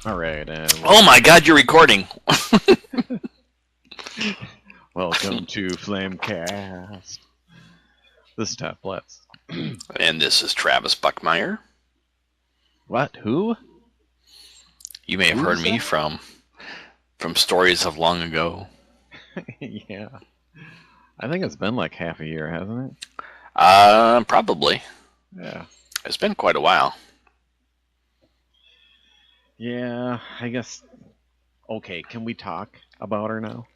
All right, and Oh my God, you're recording. welcome to Flamecast. This is Todd Blitz. And this is Travis Buckmeyer. What? Who? You may have Who heard is me that? from stories of long ago. Yeah. I think it's been like half a year, hasn't it? Probably. Yeah. It's been quite a while. Yeah, I guess. Okay, can we talk about her now?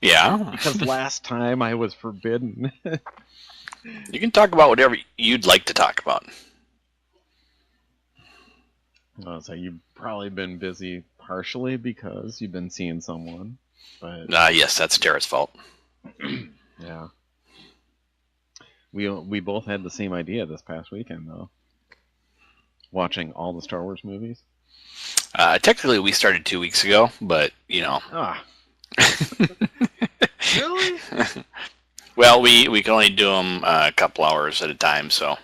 Yeah. Because last time I was forbidden. You can talk about whatever you'd like to talk about. So you've probably been busy partially because you've been seeing someone, but Yes, that's Tara's fault. yeah. We both had the same idea this past weekend, though. Watching all the Star Wars movies. Technically, we started 2 weeks ago, but, you know. Ah. Really? Well, we can only do them a couple hours at a time, so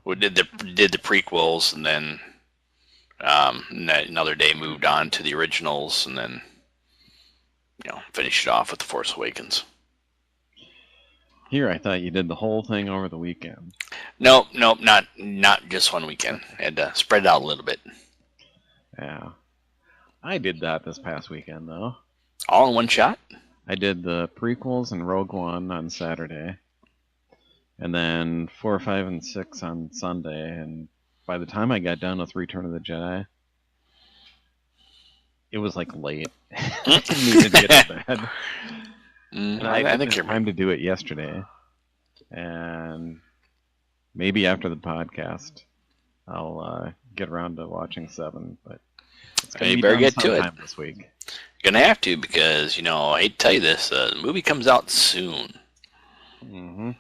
we did the prequels, and then another day moved on to the originals, and then finished it off with the Force Awakens. Here, I thought you did the whole thing over the weekend. Nope, not just one weekend. I had to spread it out a little bit. Yeah. I did that this past weekend, though. All in one shot? I did the prequels and Rogue One on Saturday, and then 4, 5, and 6 on Sunday, and by the time I got done with Return of the Jedi, it was like late. I needed to get to bed. And I think you're time to do it yesterday, and maybe after the podcast, I'll get around to watching 7. But it's gonna be better done get to it this week. You're gonna have to, because I hate to tell you this, the movie comes out soon. Mm-hmm.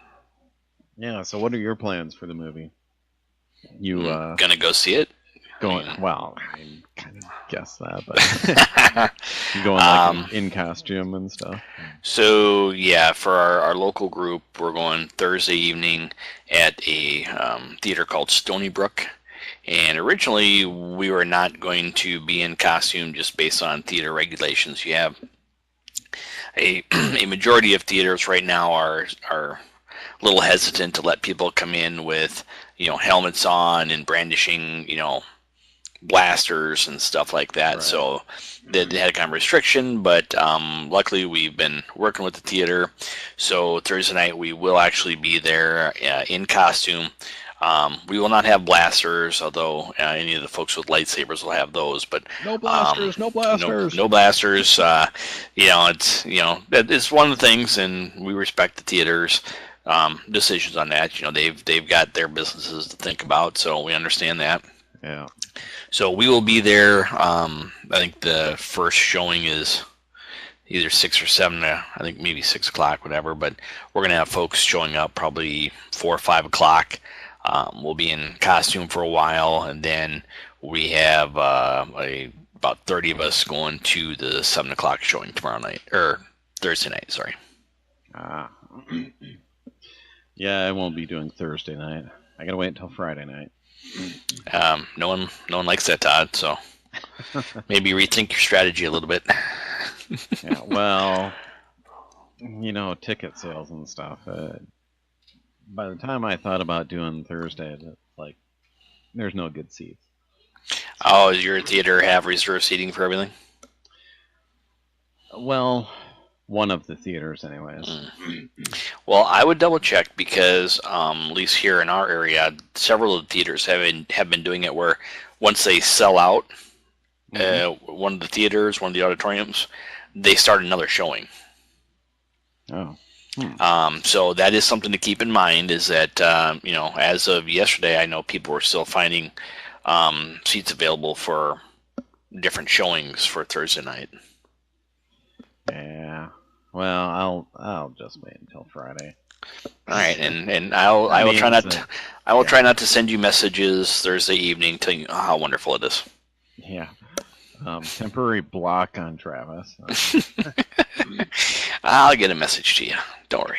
Yeah. So, what are your plans for the movie? You gonna go see it? Going? Well, I kind of guess that, but you going like in costume and stuff. So yeah, for our local group, we're going Thursday evening at a theater called Stony Brook. And originally, we were not going to be in costume just based on theater regulations. You have a majority of theaters right now are a little hesitant to let people come in with helmets on and brandishing blasters and stuff like that. Right. So they had a kind of restriction, but luckily we've been working with the theater. So Thursday night we will actually be there in costume. We will not have blasters, although any of the folks with lightsabers will have those. But no blasters, no blasters, no blasters. It's one of the things, and we respect the theaters' decisions on that. They've got their businesses to think about, so we understand that. Yeah. So we will be there. I think the first showing is either 6 or 7. I think maybe 6 o'clock, whatever. But we're gonna have folks showing up probably 4 or 5 o'clock. We'll be in costume for a while, and then we have about 30 of us going to the 7 o'clock showing tomorrow night, or Thursday night. Sorry. Yeah, I won't be doing Thursday night. I gotta wait until Friday night. No one likes that, Todd. So maybe rethink your strategy a little bit. Yeah, well, ticket sales and stuff. By the time I thought about doing Thursday, like, there's no good seats. Oh, does your theater have reserved seating for everything? Well, one of the theaters, anyways. Well, I would double check, because at least here in our area, several of the theaters have been doing it where once they sell out one of the theaters, one of the auditoriums, they start another showing. Oh. So that is something to keep in mind, is that, as of yesterday, I know people were still finding seats available for different showings for Thursday night. Yeah. Well, I'll just wait until Friday. All right, and I will try not to send you messages Thursday evening telling you how wonderful it is. Yeah. Temporary block on Travis. I'll get a message to you. Don't worry.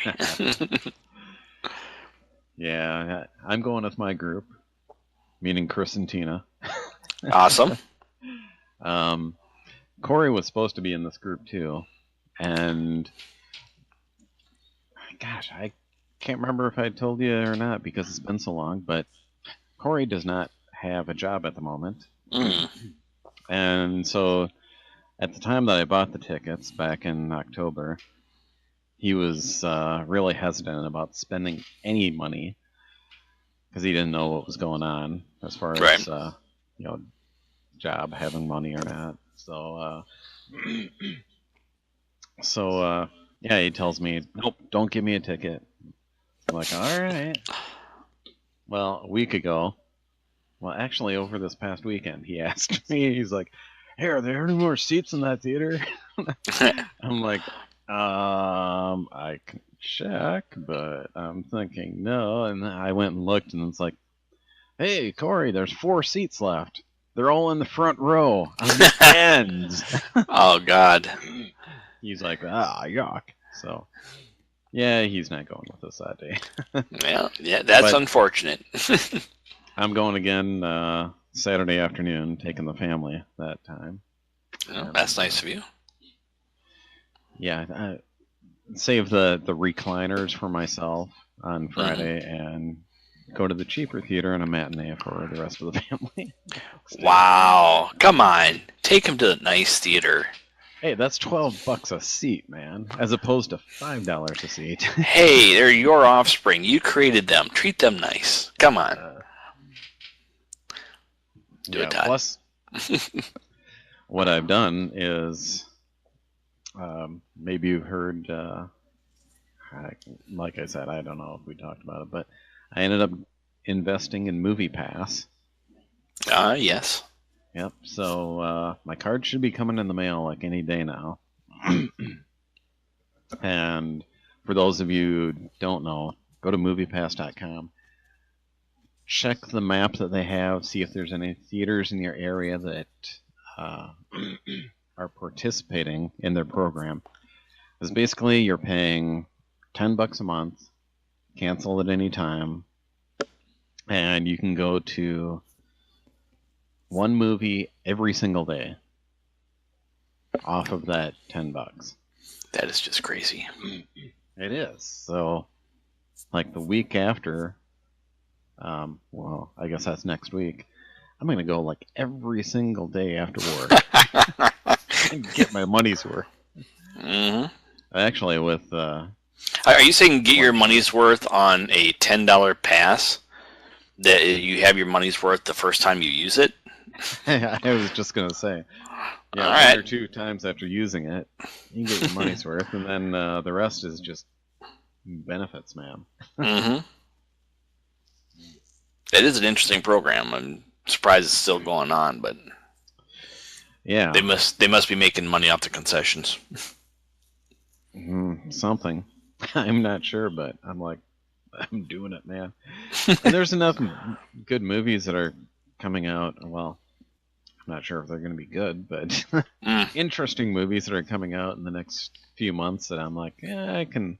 Yeah, I'm going with my group, meaning Chris and Tina. Awesome. Corey was supposed to be in this group too, and gosh, I can't remember if I told you or not because it's been so long, but Corey does not have a job at the moment. And so at the time that I bought the tickets back in October, he was really hesitant about spending any money because he didn't know what was going on as far as job having money or not. So yeah, he tells me, nope, don't give me a ticket. I'm like, all right. Well, a week ago, actually over this past weekend, he asked me, he's like, hey, are there any more seats in that theater? I'm like, I can check, but I'm thinking no. And I went and looked, and it's like, hey, Corey, there's 4 seats left. They're all in the front row on the ends. Oh, God. He's like, yuck. So, yeah, he's not going with us that day. Yeah, that's unfortunate. I'm going again Saturday afternoon, taking the family that time. Oh, that's nice of you. Yeah, save the recliners for myself on Friday and go to the cheaper theater and a matinee for the rest of the family. Wow. Come on. Take him to the nice theater. Hey, that's $12 a seat, man, as opposed to $5 a seat. Hey, they're your offspring. You created them. Treat them nice. Come on. Do it, Todd. Plus, what I've done is, maybe you've heard, like I said, I don't know if we talked about it, but I ended up investing in MoviePass. Yes. Yep, so my card should be coming in the mail like any day now. And for those of you who don't know, go to MoviePass.com. Check the map that they have, see if there's any theaters in your area that are participating in their program. Because basically you're paying $10 a month, cancel at any time, and you can go to one movie every single day off of that $10. That is just crazy. It is. So, like the week after, well, I guess that's next week, I'm going to go like every single day after work and get my money's worth. Mm-hmm. Actually, with... Are you saying get your money's worth on a $10 pass? That you have your money's worth the first time you use it? I was just going to say. Yeah, all one right. or two times after using it, you can get your money's worth, and then the rest is just benefits, man. Mm-hmm. It is an interesting program. I'm surprised it's still going on, but yeah, they must be making money off the concessions. Something. I'm not sure, but I'm like, I'm doing it, man. And there's enough good movies that are coming out. Well, I'm not sure if they're going to be good, but interesting movies that are coming out in the next few months that I'm like, yeah, I can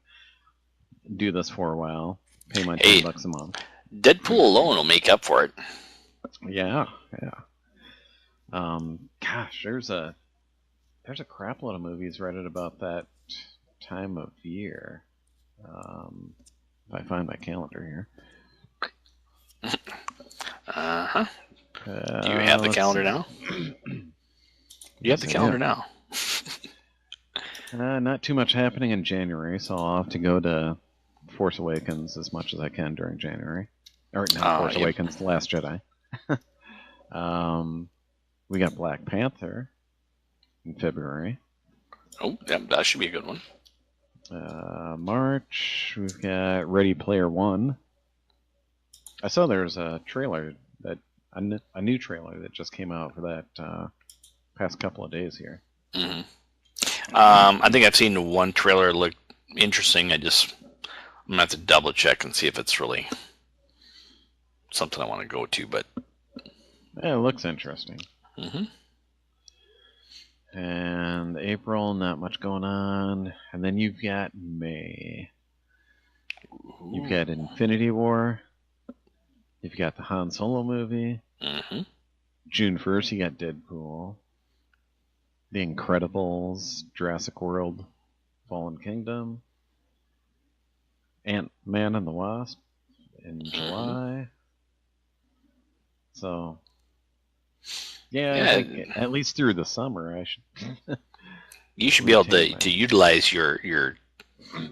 do this for a while. Pay my $10 a month. Deadpool alone will make up for it. Yeah. Gosh, there's a crap load of movies right at about that time of year. If I find my calendar here. Uh-huh. Do you have the calendar now? You have the calendar now. Not too much happening in January, so I'll have to go to Force Awakens as much as I can during January. Or not Force Awakens, The Last Jedi. We got Black Panther in February. Oh, yeah, that should be a good one. March, we've got Ready Player One. I saw there's a trailer a new trailer that just came out for that past couple of days here. Mm-hmm. I think I've seen one trailer look interesting. I'm gonna have to double check and see if it's really something I want to go to. But yeah, it looks interesting. Mm-hmm. And April, not much going on. And then you've got May. You've got Infinity War. You've got the Han Solo movie. Mm-hmm. June 1st, you got Deadpool, The Incredibles, Jurassic World, Fallen Kingdom, Ant-Man and the Wasp in July. So, yeah, I think at least through the summer, I should. You should be able to utilize your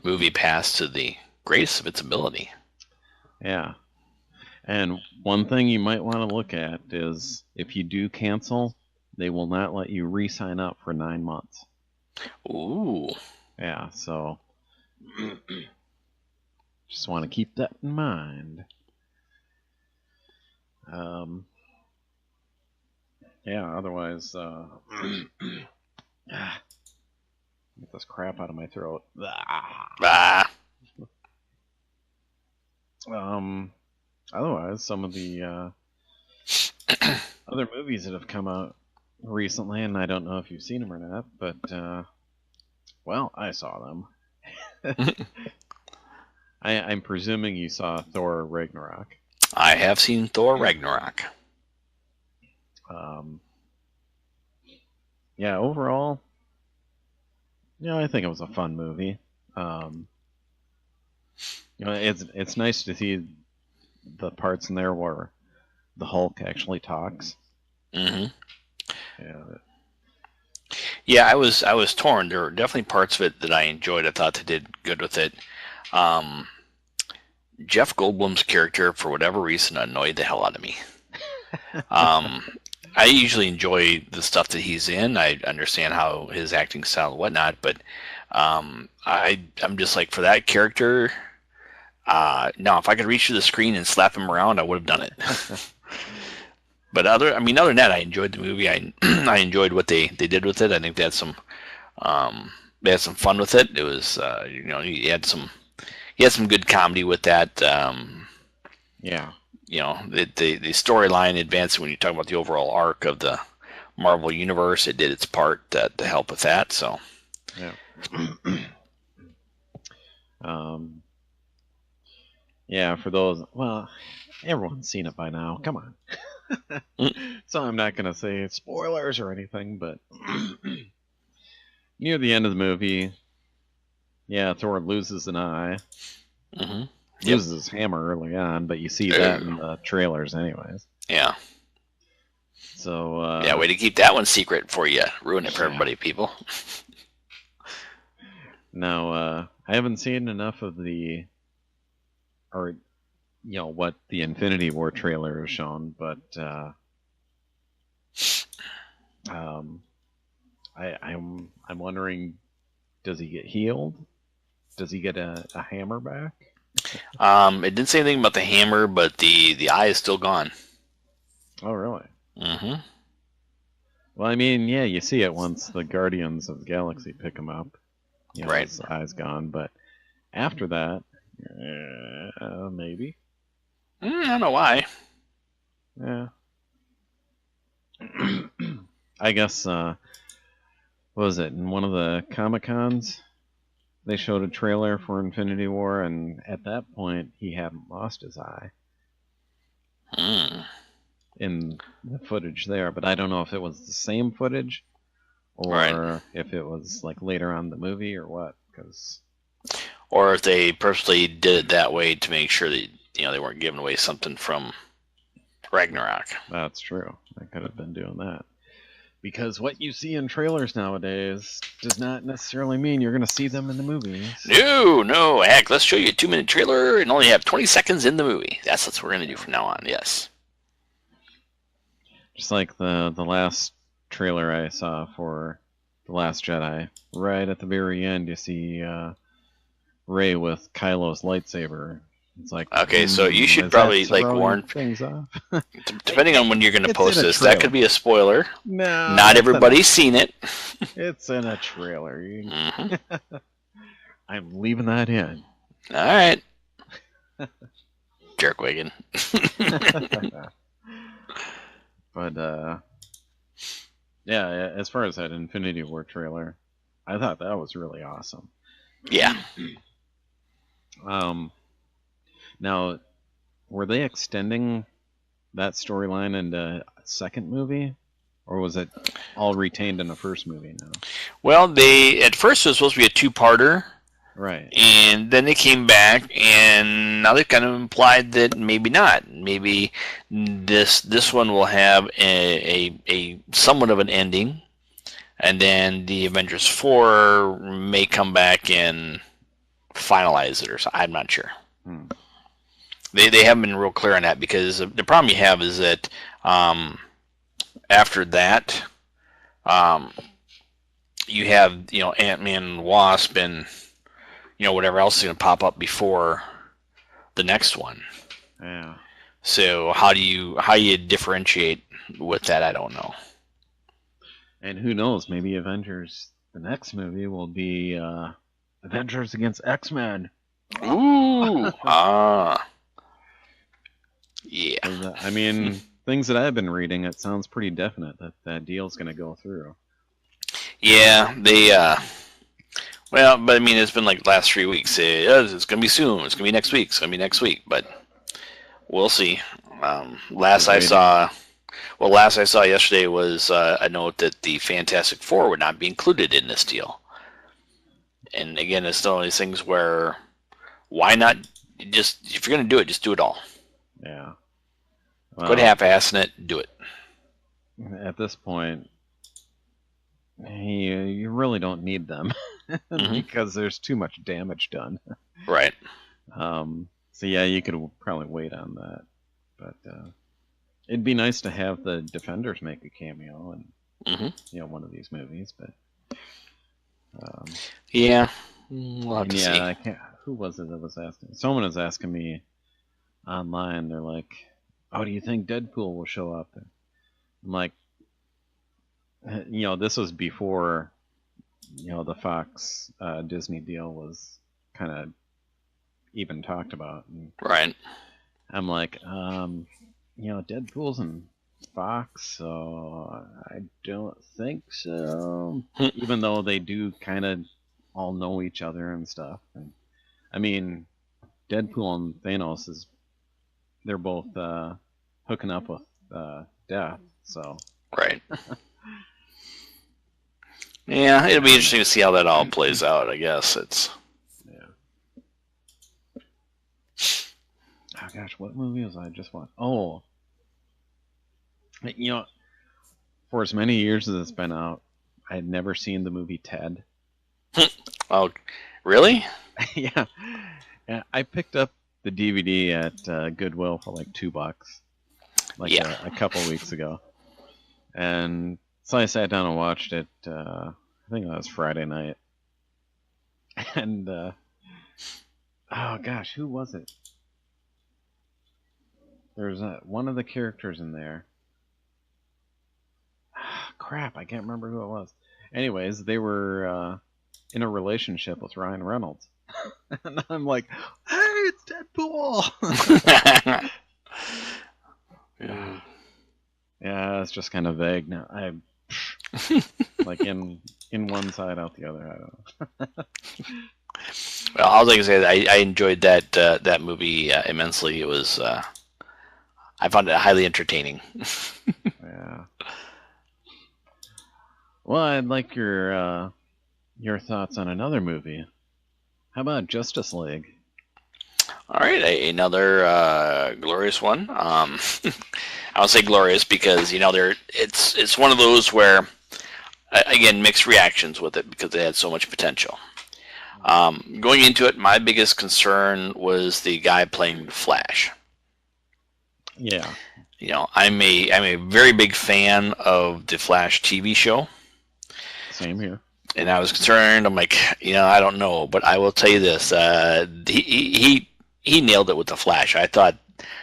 movie pass to the greatest of its ability. Yeah. And one thing you might want to look at is if you do cancel, they will not let you re-sign up for 9 months. Ooh. Yeah, so just want to keep that in mind. Yeah, otherwise, get this crap out of my throat. Otherwise, some of the other movies that have come out recently, and I don't know if you've seen them or not, but well, I saw them. I'm presuming you saw Thor Ragnarok. I have seen Thor Ragnarok. Yeah, overall, I think it was a fun movie. It's nice to see the parts in there where the Hulk actually talks. Mm-hmm. Yeah, I was torn. There were definitely parts of it that I enjoyed. I thought they did good with it. Jeff Goldblum's character, for whatever reason, annoyed the hell out of me. I usually enjoy the stuff that he's in. I understand how his acting style and whatnot, but I'm just like, for that character, no, if I could reach through the screen and slap him around, I would have done it. But other than that, I enjoyed the movie. I enjoyed what they did with it. I think they had some fun with it. It was he had some good comedy with that. Yeah. The storyline advancing when you talk about the overall arc of the Marvel Universe, it did its part to help with that. So. Yeah. Yeah, for those, well, everyone's seen it by now. Come on. So I'm not going to say spoilers or anything, but near the end of the movie, yeah, Thor loses an eye. Mm-hmm. Loses his hammer early on, but you see that in the trailers anyways. Yeah. So, way to keep that one secret before you ruin it for everybody, people. Now, I haven't seen enough of what the Infinity War trailer has shown, but I'm wondering, does he get healed? Does he get a hammer back? It didn't say anything about the hammer, but the eye is still gone. Oh, really? Mm-hmm. Well, I mean, yeah, you see it once the Guardians of the Galaxy pick him up. Right. His eye's gone, but after that, maybe. I don't know why. Yeah. I guess, what was it, in one of the Comic-Cons, they showed a trailer for Infinity War, and at that point, he hadn't lost his eye. In the footage there, but I don't know if it was the same footage, or if it was like later on in the movie, or what, or if they purposely did it that way to make sure that they weren't giving away something from Ragnarok. That's true. I could have been doing that. Because what you see in trailers nowadays does not necessarily mean you're going to see them in the movies. No. Heck, let's show you a 2-minute trailer and only have 20 seconds in the movie. That's what we're going to do from now on, yes. Just like the last trailer I saw for The Last Jedi. Right at the very end, you see Rey with Kylo's lightsaber. It's like, okay, so you should probably warn things off. Depending on when you're going to post this, that could be a spoiler. No, not everybody's seen it. It's in a trailer. I'm leaving that in. All right, jerkwagon. But yeah, as far as that Infinity War trailer, I thought that was really awesome. Yeah. Now, were they extending that storyline in the second movie, or was it all retained in the first movie now? Well, at first it was supposed to be a two-parter. Right. And then they came back, and now they've kind of implied that maybe not. Maybe this one will have a somewhat of an ending, and then the Avengers 4 may come back and finalize it or something. I'm not sure. They haven't been real clear on that, because the problem you have is that after that, you have Ant-Man and Wasp and whatever else is going to pop up before the next one. Yeah. So how do you differentiate with that? I don't know. And who knows? Maybe Avengers, the next movie will be Avengers against X-Men. Ooh. Yeah. I mean, things that I've been reading, it sounds pretty definite that that deal's going to go through. Yeah, they. Well, but I mean, it's been like the last 3 weeks. It's going to be soon. It's going to be next week. It's going to be next week. But we'll see. Last I saw yesterday was a note that the Fantastic Four would not be included in this deal. And again, it's one of these things where, why not just, if you're going to do it, just do it all. Yeah. Well, quit half-assing it. Do it. At this point, you really don't need them. Because there's too much damage done. Right. So yeah, you could probably wait on that, but it'd be nice to have the Defenders make a cameo in one of these movies. But yeah, we'll have to see. I can't. Who was it that was asking? Someone was asking me online. They're like, "Oh, do you think Deadpool will show up?" I'm like, this was before. The Fox Disney deal was kind of even talked about. And right. I'm like, Deadpool's in Fox, so I don't think so. Even though they do kind of all know each other and stuff. And, I mean, Deadpool and Thanos they're both hooking up with Death, so. Right. Yeah, it'll be interesting to see how that all plays out, I guess. Yeah. Oh, gosh, what movie was I just watching? Oh. For as many years as it's been out, I had never seen the movie Ted. Oh, really? Yeah. I picked up the DVD at Goodwill for like $2, a couple weeks ago. And so I sat down and watched it. I think that was Friday night. And oh gosh, who was it? There's one of the characters in there. Crap, I can't remember who it was. Anyways, they were in a relationship with Ryan Reynolds. And I'm like, hey, it's Deadpool! Yeah, it's just kind of vague now. Like in one side, out the other. I don't know. Well, all I can say is I enjoyed that movie immensely. It was I found it highly entertaining. Yeah. Well, I'd like your thoughts on another movie. How about Justice League? All right, another glorious one. I would say glorious because it's one of those where again mixed reactions with it because it had so much potential. Going into it, my biggest concern was the guy playing the Flash. Yeah. I'm a very big fan of the Flash TV show. Same here. And I was concerned. I'm like, I don't know, but I will tell you this: he nailed it with the Flash. I thought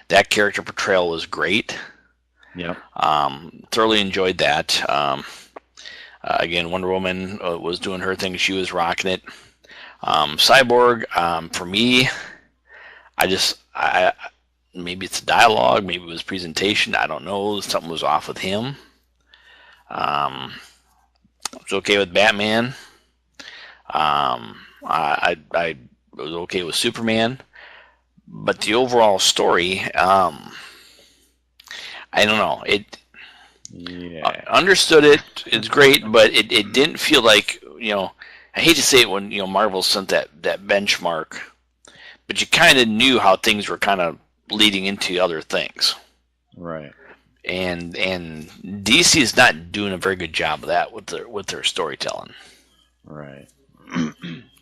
that character portrayal was great. Yeah. Thoroughly enjoyed that. Again, Wonder Woman was doing her thing. She was rocking it. Cyborg, for me, I maybe it's dialogue, maybe it was presentation. I don't know. Something was off with him. I was okay with Batman. I was okay with Superman, but the overall story, I don't know. Yeah. Understood it. It's great, but it didn't feel like, I hate to say it when, Marvel sent that benchmark, but you kind of knew how things were kind of leading into other things. Right. And DC is not doing a very good job of that with their storytelling. Right.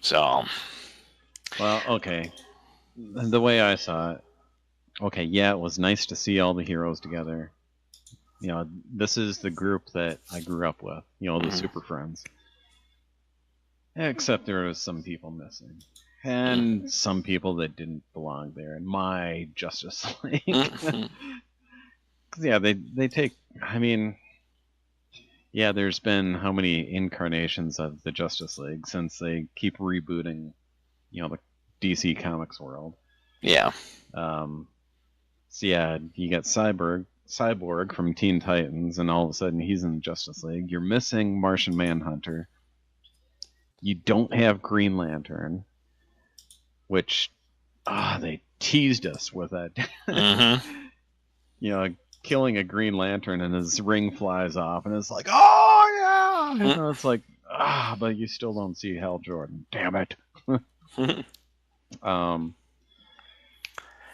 So. Well, okay. The way I saw it, okay, yeah, it was nice to see all the heroes together. This is the group that I grew up with, the Super Friends. Except there was some people missing. And some people that didn't belong there in my Justice League. Yeah, they take, there's been how many incarnations of the Justice League since they keep rebooting, the DC Comics world. Yeah. So yeah, you get Cyborg from Teen Titans, and all of a sudden he's in Justice League. You're missing Martian Manhunter. You don't have Green Lantern, which they teased us with that. Killing a Green Lantern and his ring flies off, and it's like, oh yeah, it's like, but you still don't see Hal Jordan. Damn it.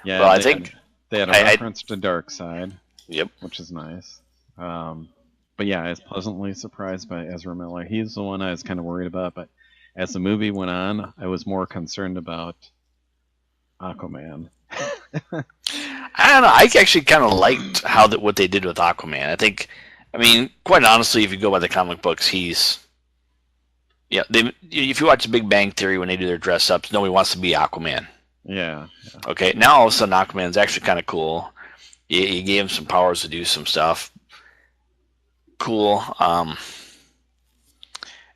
Yeah, well, I think they had a reference to Darkseid. Yep. Which is nice. But yeah, I was pleasantly surprised by Ezra Miller. He's the one I was kind of worried about, but as the movie went on, I was more concerned about Aquaman. I don't know. I actually kind of liked what they did with Aquaman. Quite honestly, if you go by the comic books, he's... Yeah, if you watch The Big Bang Theory when they do their dress-ups, nobody wants to be Aquaman. Yeah. Okay, now all of a sudden Aquaman's actually kind of cool. You gave him some powers to do some stuff. Cool.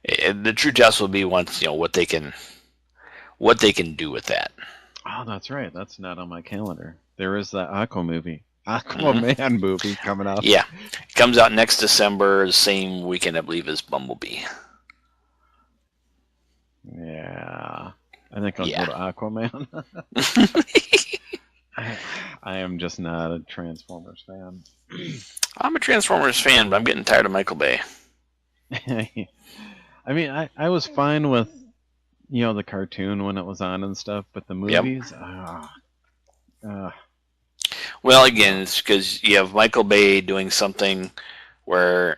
The true test will be once what they can do with that. Oh, that's right. That's not on my calendar. There is the Aquaman movie coming out. Yeah, it comes out next December, the same weekend I believe as Bumblebee. Yeah, I think I'll go to Aquaman. I am just not a Transformers fan. I'm a Transformers fan, but I'm getting tired of Michael Bay. I was fine with, the cartoon when it was on and stuff, but the movies, Well, again, it's because you have Michael Bay doing something where,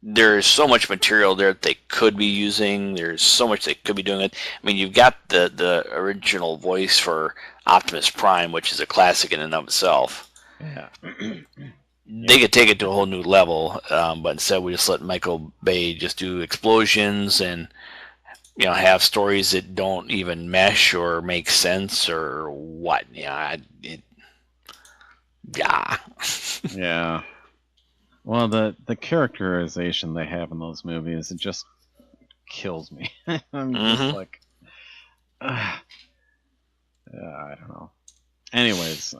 there's so much material there that they could be using. There's so much they could be doing it. You've got the original voice for Optimus Prime, which is a classic in and of itself. Yeah. They could take it to a whole new level, but instead we just let Michael Bay just do explosions and have stories that don't even mesh or make sense or what. Yeah. Yeah. Well, the characterization they have in those movies, it just kills me. I'm just like, I don't know. Anyways,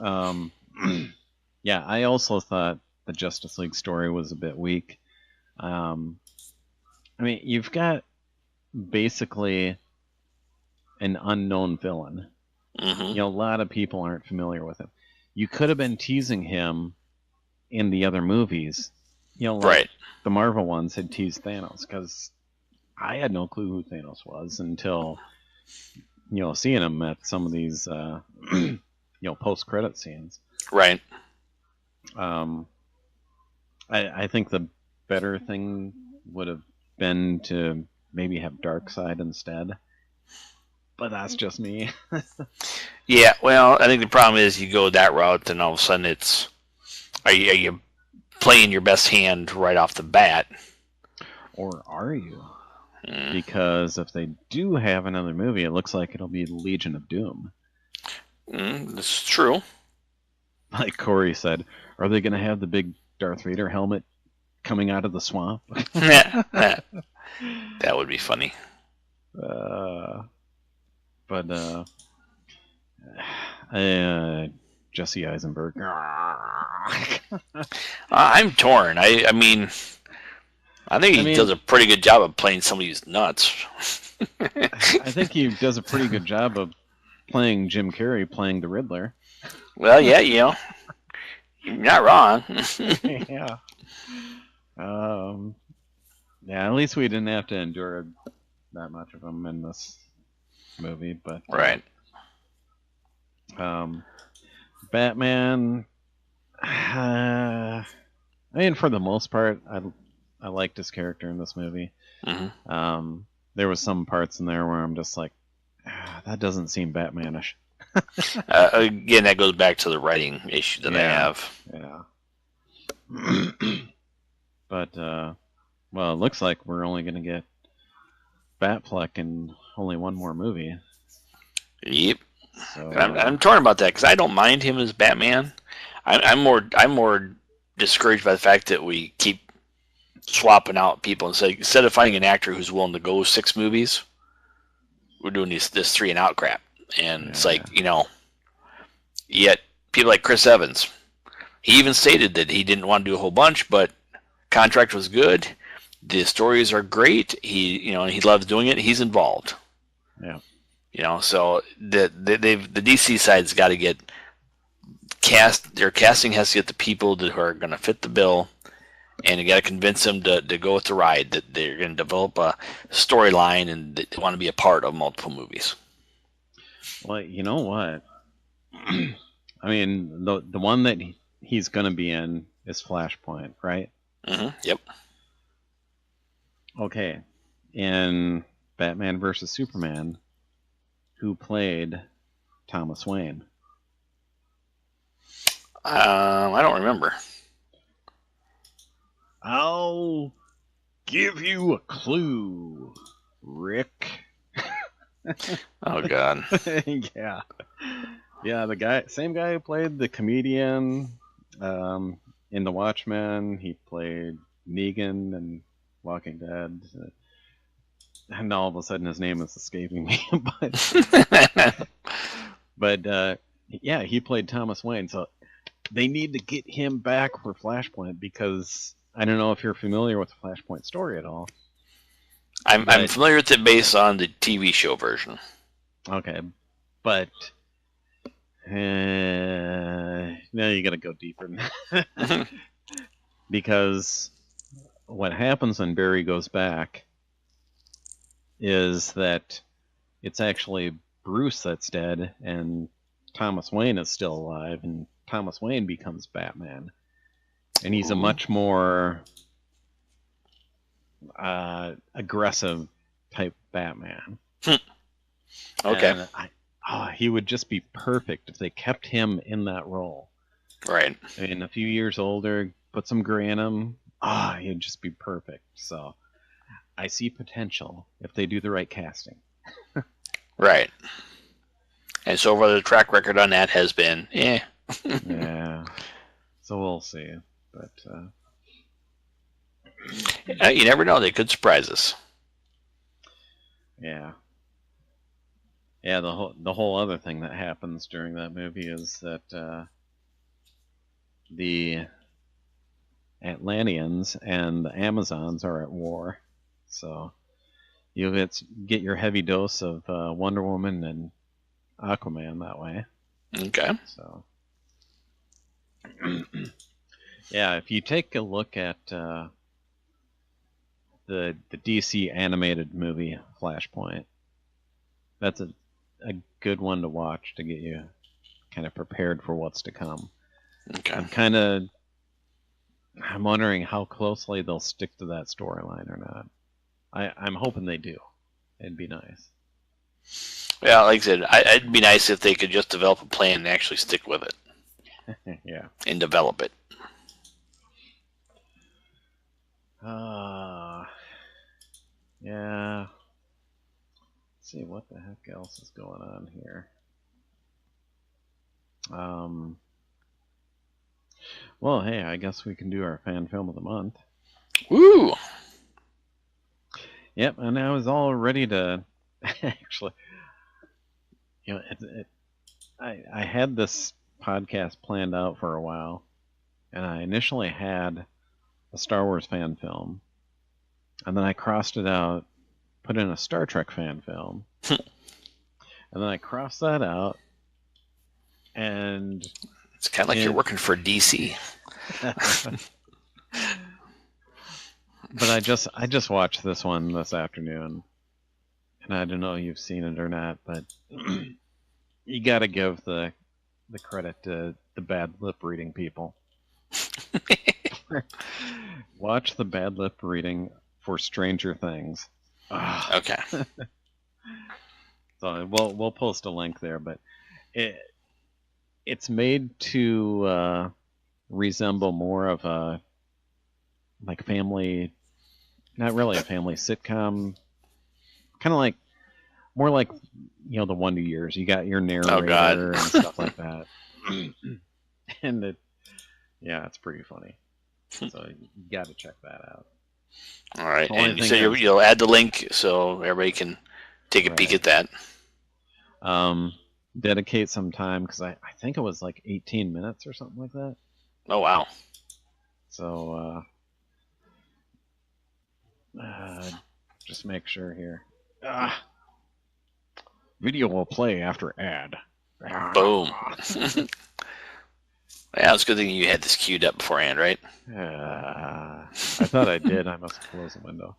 yeah, I also thought the Justice League story was a bit weak. You've got basically an unknown villain. A lot of people aren't familiar with him. You could have been teasing him in the other movies. Right. The Marvel ones had teased Thanos, because I had no clue who Thanos was until, seeing him at some of these, post-credit scenes. Right. I think the better thing would have been to maybe have Darkseid instead. But that's just me. Yeah, well, I think the problem is you go that route, and all of a sudden it's... Are you playing your best hand right off the bat? Or are you? Because if they do have another movie, it looks like it'll be Legion of Doom. That's true. Like Corey said, are they going to have the big Darth Vader helmet coming out of the swamp? That would be funny. Jesse Eisenberg. I'm torn. I think he does a pretty good job of playing somebody's nuts. I think he does a pretty good job of playing Jim Carrey playing the Riddler. Well, yeah, You're not wrong. Yeah. Yeah, at least we didn't have to endure that much of them in this movie, but right. Batman. I mean, for the most part, I liked his character in this movie. Mm-hmm. There was some parts in there where I'm just like, that doesn't seem Batmanish. Again, that goes back to the writing issue that I have. Yeah. But well, it looks like we're only going to get Batfleck in only one more movie. Yep. So, I'm torn about that because I don't mind him as Batman. I'm more discouraged by the fact that we keep swapping out people and say instead of finding an actor who's willing to go 6 movies, we're doing this 3 and out crap. And it's like, yet people like Chris Evans, he even stated that he didn't want to do a whole bunch, but contract was good. The stories are great. He loves doing it. He's involved. Yeah. So the DC side's got to get cast. Their casting has to get the people that are going to fit the bill, and you got to convince them to go with the ride. That they're going to develop a storyline and they want to be a part of multiple movies. Well, you know what? I mean, the one that he's going to be in is Flashpoint, right? Mm-hmm. Yep. Okay. In Batman vs. Superman, who played Thomas Wayne? I don't remember. I'll give you a clue, Rick. Oh God. Yeah. Yeah, same guy who played the comedian in The Watchmen. He played Negan in Walking Dead. And all of a sudden his name is escaping me. But yeah, he played Thomas Wayne. So they need to get him back for Flashpoint because I don't know if you're familiar with the Flashpoint story at all. I'm familiar with it based on the TV show version. Okay, but now you got to go deeper than that. Because what happens when Barry goes back is that it's actually Bruce that's dead and Thomas Wayne is still alive, and Thomas Wayne becomes Batman. And he's a much more aggressive type Batman. Okay. And he would just be perfect if they kept him in that role. Right. I mean, a few years older, put some gray in him. He'd just be perfect. So I see potential if they do the right casting. Right. And so far the track record on that has been, Yeah. So we'll see. But you never know. They could surprise us. Yeah. Yeah, the whole other thing that happens during that movie is that the Atlanteans and the Amazons are at war. So you'll get your heavy dose of Wonder Woman and Aquaman that way. Okay. So yeah, if you take a look at the DC animated movie Flashpoint, that's a good one to watch to get you kind of prepared for what's to come. Okay. I'm wondering how closely they'll stick to that storyline or not. I'm hoping they do. It'd be nice. Yeah, like I said, it'd be nice if they could just develop a plan and actually stick with it. Yeah. And develop it. Yeah. Let's see what the heck else is going on here. Well, hey, I guess we can do our fan film of the month. Woo! Yep, and I was all ready to actually, I had this podcast planned out for a while, and I initially had a Star Wars fan film, and then I crossed it out, put in a Star Trek fan film, and then I crossed that out, and It's kind of like you're working for DC. But I just watched this one this afternoon, and I don't know if you've seen it or not, but you got to give the credit to the bad lip reading people. Watch the bad lip reading for Stranger Things. Okay. So we'll post a link there, but it's made to resemble more of a family, not really a family sitcom, kind of like more like the Wonder Years. You got your narrator and stuff like that, and it's pretty funny. So you got to check that out. All right, and you said you'll add the link so everybody can take a peek at that. Dedicate some time, because I think it was like 18 minutes or something like that. Oh, wow. So just make sure here. Video will play after ad. Boom. Yeah, it's a good thing you had this queued up beforehand, right? I thought I did. I must close the window.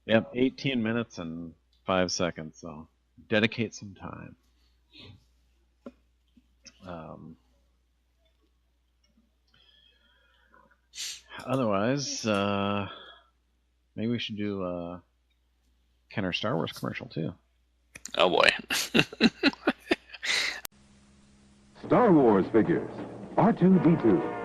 Yep, 18 minutes and 5 seconds, so dedicate some time. Otherwise, maybe we should do a Kenner Star Wars commercial, too. Oh, boy. Star Wars figures. R2-D2.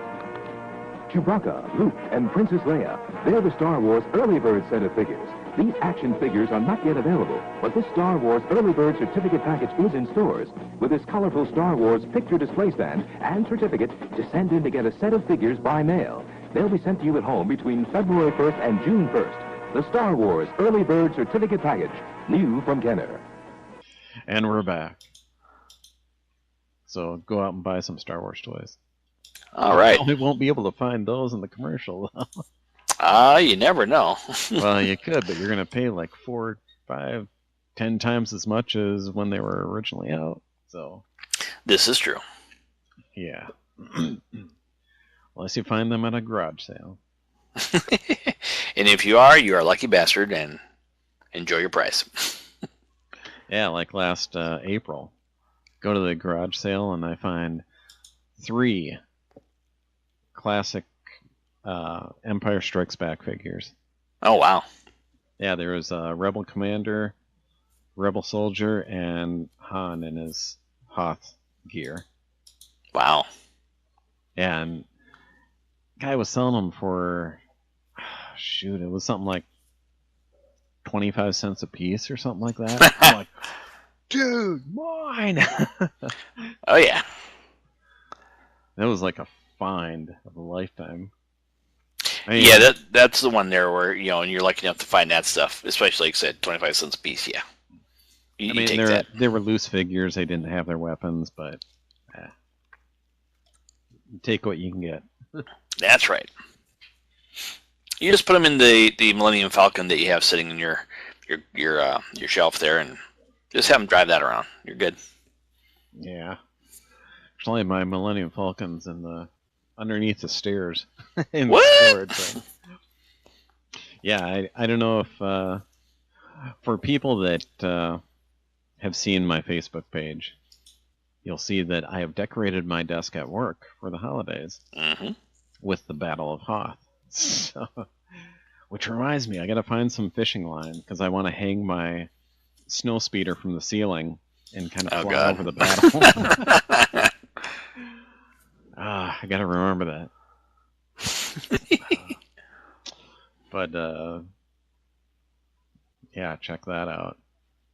Chewbacca, Luke, and Princess Leia. They're the Star Wars Early Bird set of figures. These action figures are not yet available, but this Star Wars Early Bird certificate package is in stores with this colorful Star Wars picture display stand and certificate to send in to get a set of figures by mail. They'll be sent to you at home between February 1st and June 1st. The Star Wars Early Bird certificate package, new from Kenner. And we're back. So go out and buy some Star Wars toys. All right. We won't be able to find those in the commercial, though. You never know. Well, you could, but you're going to pay like 4, 5, 10 times as much as when they were originally out. So this is true. Yeah. Unless you find them at a garage sale. And if you are a lucky bastard, and enjoy your price. Yeah, like last April. Go to the garage sale and I find 3 classic Empire Strikes Back figures. Oh, wow. Yeah, there was a Rebel Commander, Rebel Soldier, and Han in his Hoth gear. Wow. And guy was selling them for, it was something like 25 cents a piece or something like that. I'm like, dude, mine! Oh, yeah. That was like a find of a lifetime. Yeah, that's the one there where, and you're lucky enough to find that stuff, especially, like I said, 25 cents a piece, yeah. You take that. They were loose figures. They didn't have their weapons, but take what you can get. That's right. You just put them in the Millennium Falcon that you have sitting in your shelf there, and just have them drive that around. You're good. Yeah. Actually, my Millennium Falcon's underneath the stairs in what? the storage room. Yeah, I don't know if for people that have seen my Facebook page, you'll see that I have decorated my desk at work for the holidays with the Battle of Hoth. So, which reminds me, I got to find some fishing line because I want to hang my snow speeder from the ceiling and kind of fly over the battle. I got to remember that. But yeah, check that out.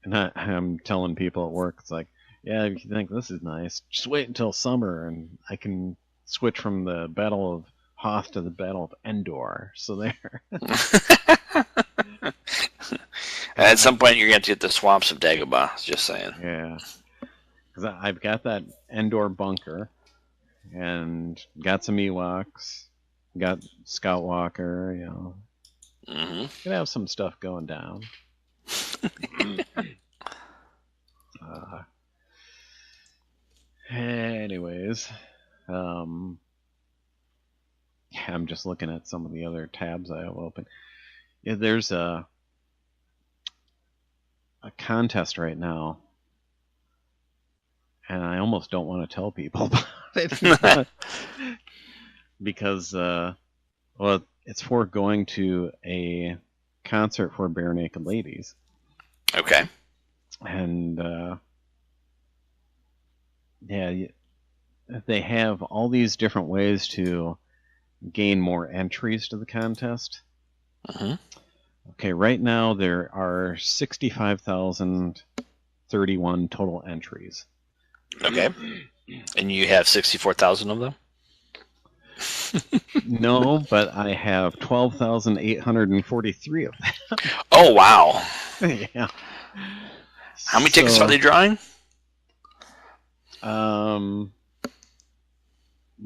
And I'm telling people at work, it's like, yeah, if you think this is nice, just wait until summer and I can switch from the Battle of Hoth to the Battle of Endor. So there. At some point, you're going to get the swamps of Dagobah. Just saying. Yeah. Because I've got that Endor bunker and got some Ewoks, got Scout Walker, Gonna have some stuff going down. Anyways, I'm just looking at some of the other tabs I have open. Yeah, there's a contest right now, and I almost don't want to tell people about it because, well, it's for going to a concert for Bare Naked Ladies. Okay. And yeah, they have all these different ways to gain more entries to the contest. Uh-huh. Okay, right now there are 65,031 total entries. Okay. And you have 64,000 of them? No, but I have 12,843 of them. Oh, wow. Yeah. How many tickets are they drawing?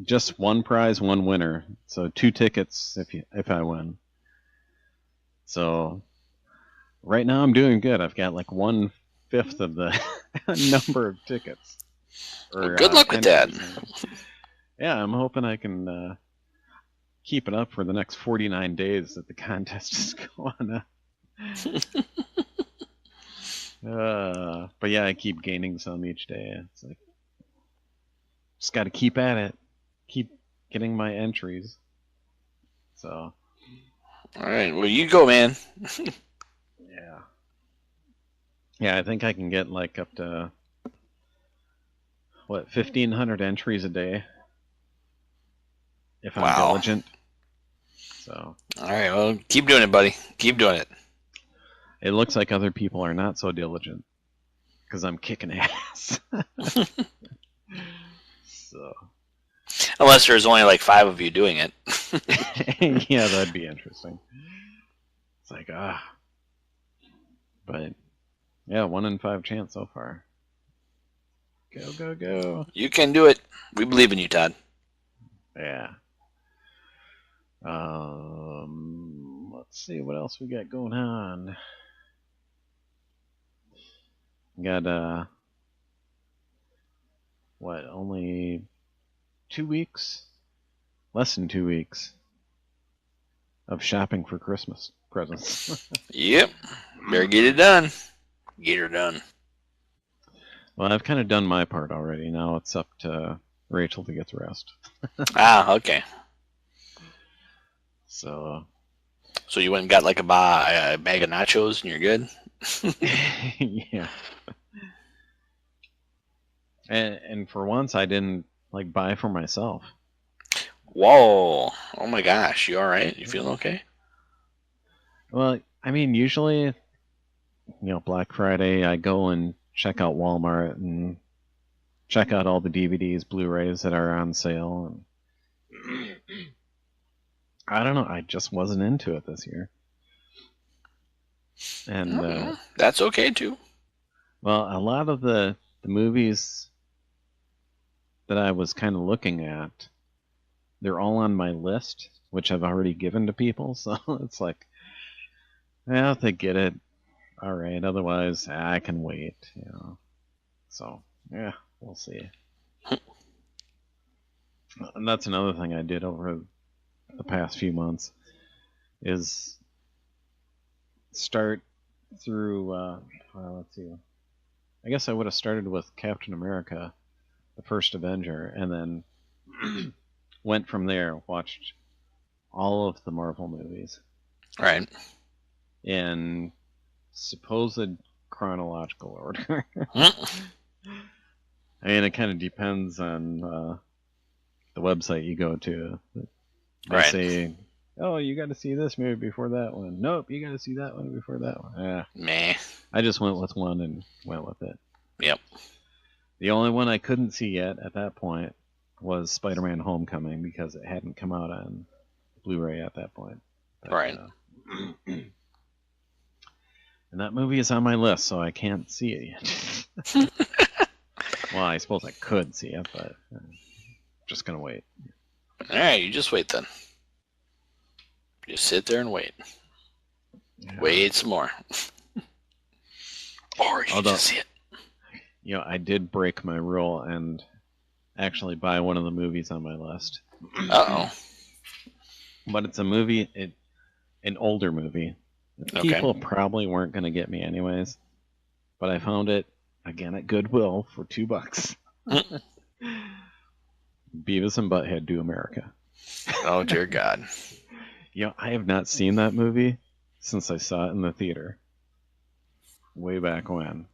Just one prize, one winner. So 2 tickets if I win. So right now I'm doing good. I've got like 1/5 of the number of tickets. Well, good luck with that. Yeah, I'm hoping I can keep it up for the next 49 days that the contest is going on. But yeah, I keep gaining some each day. It's like, just got to keep at it. Keep getting my entries. So. All right, well, you go, man. Yeah. Yeah, I think I can get like up to 1,500 entries a day if I'm diligent. So. All right, well, keep doing it, buddy. Keep doing it. It looks like other people are not so diligent because I'm kicking ass. So. Unless there's only like 5 of you doing it. Yeah, that'd be interesting. It's like, But, yeah, 1 in 5 chance so far. Go, go, go. You can do it. We believe in you, Todd. Yeah. Let's see what else we got going on. We got, only 2 weeks? Less than 2 weeks of shopping for Christmas presents. Yep. Better get it done. Get her done. Well, I've kind of done my part already. Now it's up to Rachel to get the rest. Okay. So you went and got like a bag of nachos and you're good? Yeah. And for once, I didn't buy for myself. Whoa! Oh my gosh! You all right? You feeling okay? Well, I mean, usually, Black Friday, I go and check out Walmart and check out all the DVDs, Blu-rays that are on sale. And I don't know. I just wasn't into it this year. And that's okay too. Well, a lot of the movies that I was kind of looking at, they're all on my list, which I've already given to people. So it's like, yeah, if they get it, all right. Otherwise, I can wait. So yeah, we'll see. And that's another thing I did over the past few months is start through. Let's see. I guess I would have started with Captain America, the first Avenger, and then went from there. Watched all of the Marvel movies. Right. In supposed chronological order. I mean, it kind of depends on the website you go to. They say, oh, you got to see this movie before that one. Nope, you got to see that one before that one. Meh. I just went with one and went with it. Yep. The only one I couldn't see yet at that point was Spider-Man Homecoming because it hadn't come out on Blu-ray at that point. But, right. And that movie is on my list, so I can't see it yet. Well, I suppose I could see it, but I'm just going to wait. All right, you just wait then. Just sit there and wait. Yeah. Wait some more. Or you just see it. I did break my rule, and actually buy one of the movies on my list. Uh-oh. But it's a movie, an older movie. People probably weren't going to get me anyways. But I found it, again, at Goodwill for $2. Beavis and Butthead Do America. Oh, dear God. I have not seen that movie since I saw it in the theater. Way back when.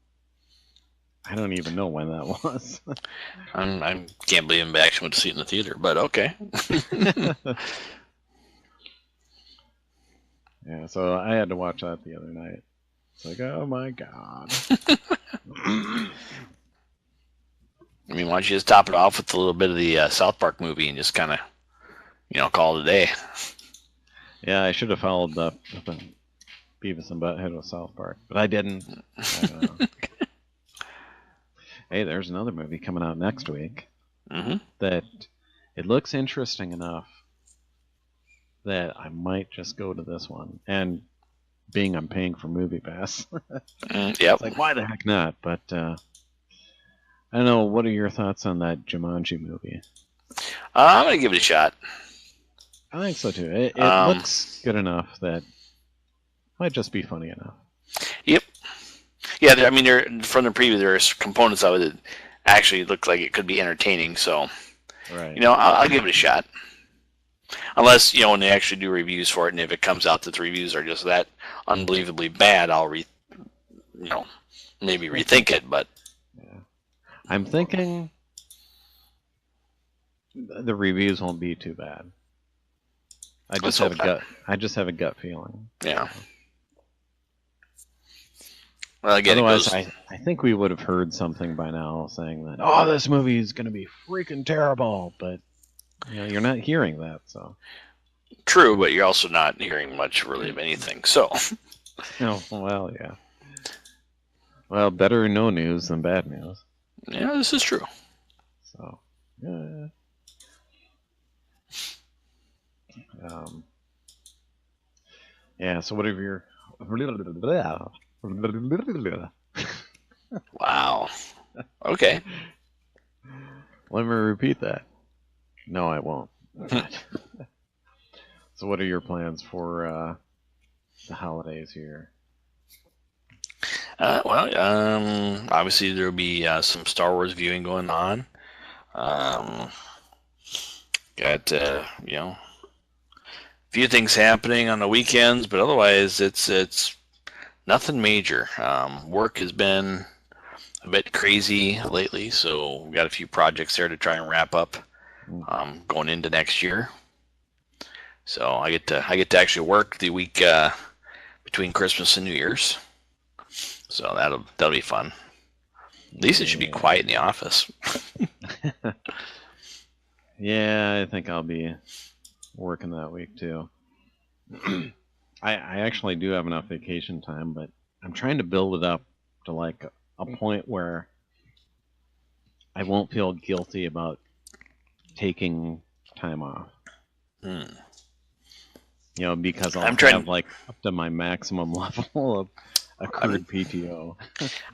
I don't even know when that was. I can't believe I actually went to see it in the theater, but okay. Yeah, so I had to watch that the other night. It's like, oh my God. I mean, why don't you just top it off with a little bit of the South Park movie and just kind of, call it a day. Yeah, I should have followed up with the Beavis and Butthead with South Park, but I didn't. Hey, there's another movie coming out next week that it looks interesting enough that I might just go to this one. And being I'm paying for Movie Pass, it's like, why the heck not? But I don't know. What are your thoughts on that Jumanji movie? I'm going to give it a shot. I think so, too. It looks good enough that it might just be funny enough. Yep. Yeah, I mean, from the preview, there's components of it that actually look like it could be entertaining. So, right. I'll give it a shot. Unless, when they actually do reviews for it, and if it comes out that the reviews are just that unbelievably bad, I'll maybe rethink it. But yeah. I'm thinking the reviews won't be too bad. I just have a gut feeling. Yeah. Well, again, otherwise, I think we would have heard something by now saying that, oh, this movie is going to be freaking terrible, but you're not hearing that, so. True, but you're also not hearing much really of anything, so. Oh, well, yeah. Well, better no news than bad news. Yeah, this is true. So, yeah. Yeah, so what are your... Wow. Okay. Let me repeat that. No, I won't. So what are your plans for the holidays here? Obviously there will be some Star Wars viewing going on. Got, a few things happening on the weekends, but otherwise it's nothing major. Work has been a bit crazy lately, so we've got a few projects there to try and wrap up going into next year. So I get to actually work the week between Christmas and New Year's. So that'll be fun. At least it should be quiet in the office. Yeah, I think I'll be working that week too. I actually do have enough vacation time, but I'm trying to build it up to like a point where I won't feel guilty about taking time off. Because I'll have like up to my maximum level of accrued PTO.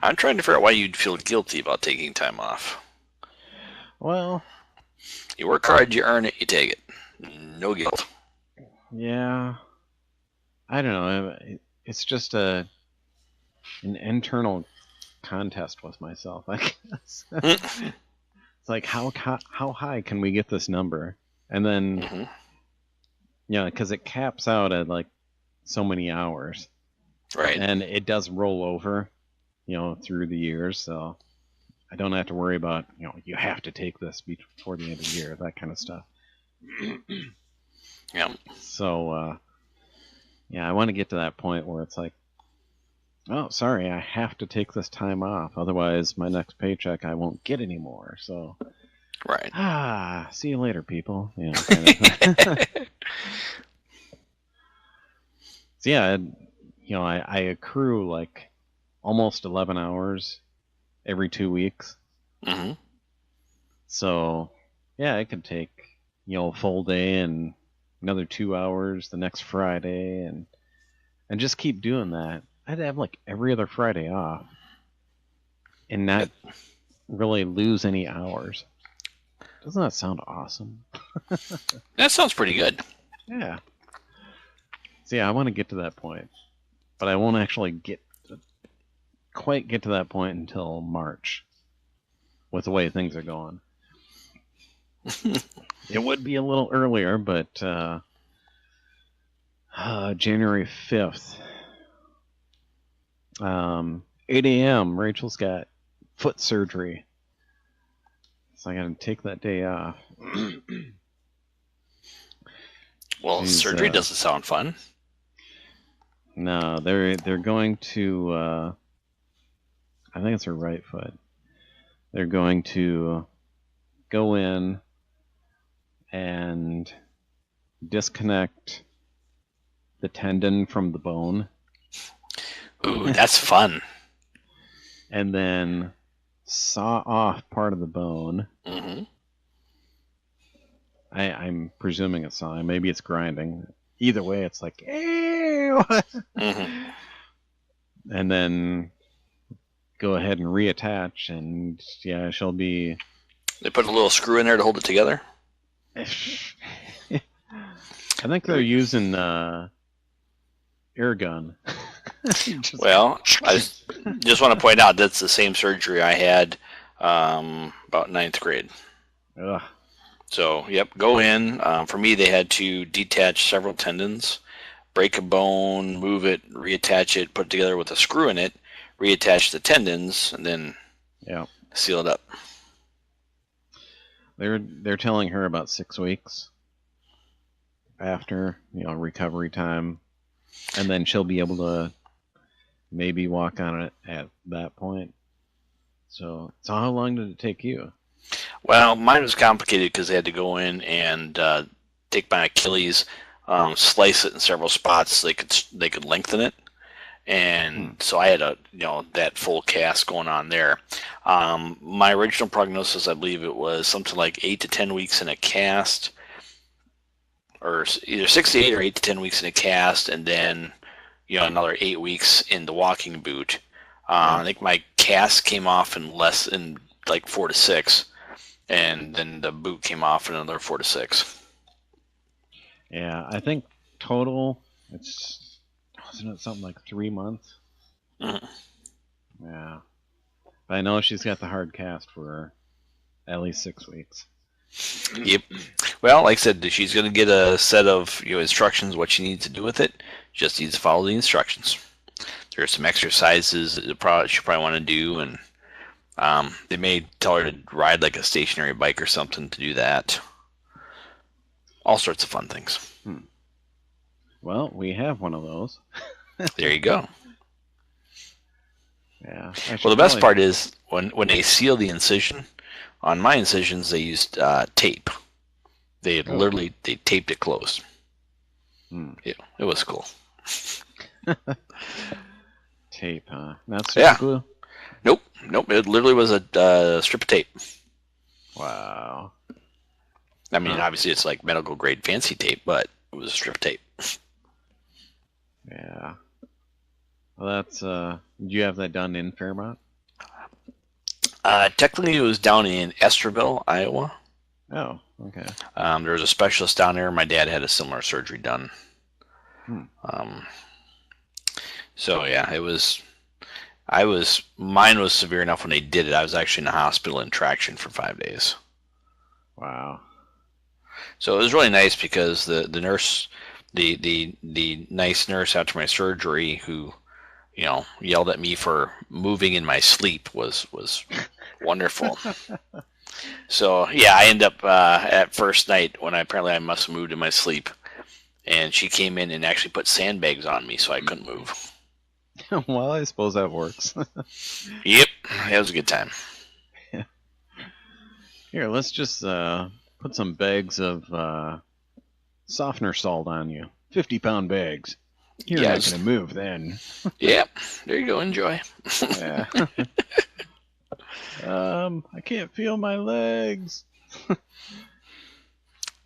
I'm trying to figure out why you'd feel guilty about taking time off. Well, you work hard, you earn it, you take it. No guilt. Yeah. I don't know. It's just an internal contest with myself, I guess. It's like, how high can we get this number? And then, because it caps out at like so many hours. Right. And it does roll over, through the years. So I don't have to worry about, you have to take this before the end of the year, that kind of stuff. Yeah. So, I want to get to that point where it's like, oh, sorry, I have to take this time off. Otherwise, my next paycheck, I won't get anymore. So, right. See you later, people. Kind of. So, I accrue like almost 11 hours every 2 weeks. Mm-hmm. So, I could take, a full day and another 2 hours the next Friday and just keep doing that. I'd have like every other Friday off and not really lose any hours. Doesn't that sound awesome? That sounds pretty good. Yeah. See, I want to get to that point, but I won't actually quite get to that point until March, with the way things are going. It would be a little earlier, but January 5th, 8 a.m., Rachel's got foot surgery. So I got to take that day off. Well, surgery doesn't sound fun. No, they're going to, I think it's her right foot. They're going to go in and disconnect the tendon from the bone. Ooh, that's fun. And then saw off part of the bone. Mm-hmm. I'm presuming it's sawing. Maybe it's grinding. Either way, it's like, ew! Mm-hmm. And then go ahead and reattach, and yeah, she'll be... They put a little screw in there to hold it together? I think they're using air gun. Well, I just want to point out that's the same surgery I had about 9th grade. Ugh. So, yep, go in. For me, they had to detach several tendons, break a bone, move it, reattach it, put it together with a screw in it, reattach the tendons, and then seal it up. They're telling her about 6 weeks after, recovery time, and then she'll be able to maybe walk on it at that point. So how long did it take you? Well, mine was complicated because they had to go in and take my Achilles, slice it in several spots so they could lengthen it, and so I had that full cast going on there. My original prognosis, I believe it was something like 8 to 10 weeks in a cast, or either 6 to 8 or 8 to 10 weeks in a cast, and then another 8 weeks in the walking boot. I think my cast came off in like 4 to 6. And then the boot came off in another 4 to 6. Yeah, I think total, wasn't it something like 3 months? Mm-hmm. Yeah. But I know she's got the hard cast for at least 6 weeks. Yep. Well, like I said, she's going to get a set of instructions, what she needs to do with it. Just needs to follow the instructions. There's some exercises that she probably want to do, and they may tell her to ride like a stationary bike or something to do that. All sorts of fun things. Well, we have one of those. There you go. Yeah. Well, the best part is when they seal the incision. On my incisions, they used tape. They literally taped it closed. Yeah, it was cool. Tape, huh? Not super glue? Nope. It literally was a strip of tape. Wow. I mean, obviously it's like medical grade fancy tape, but it was a strip of tape. Yeah. Well, that's, did you have that done in Fairmont? Technically it was down in Esterville, Iowa. Oh, okay. There was a specialist down there. My dad had a similar surgery done. So yeah, mine was severe enough when they did it. I was actually in the hospital in traction for 5 days. Wow. So it was really nice because the nurse, the nice nurse after my surgery who, yelled at me for moving in my sleep was wonderful. So yeah, I ended up at first night when I must have moved in my sleep, and she came in and actually put sandbags on me so I couldn't move. Well, I suppose that works. Yep, that was a good time. Yeah. Here, let's just put some bags of softener salt on you. 50-pound bags. You're not going to move then. Yep, there you go. Enjoy. Yeah. I can't feel my legs. I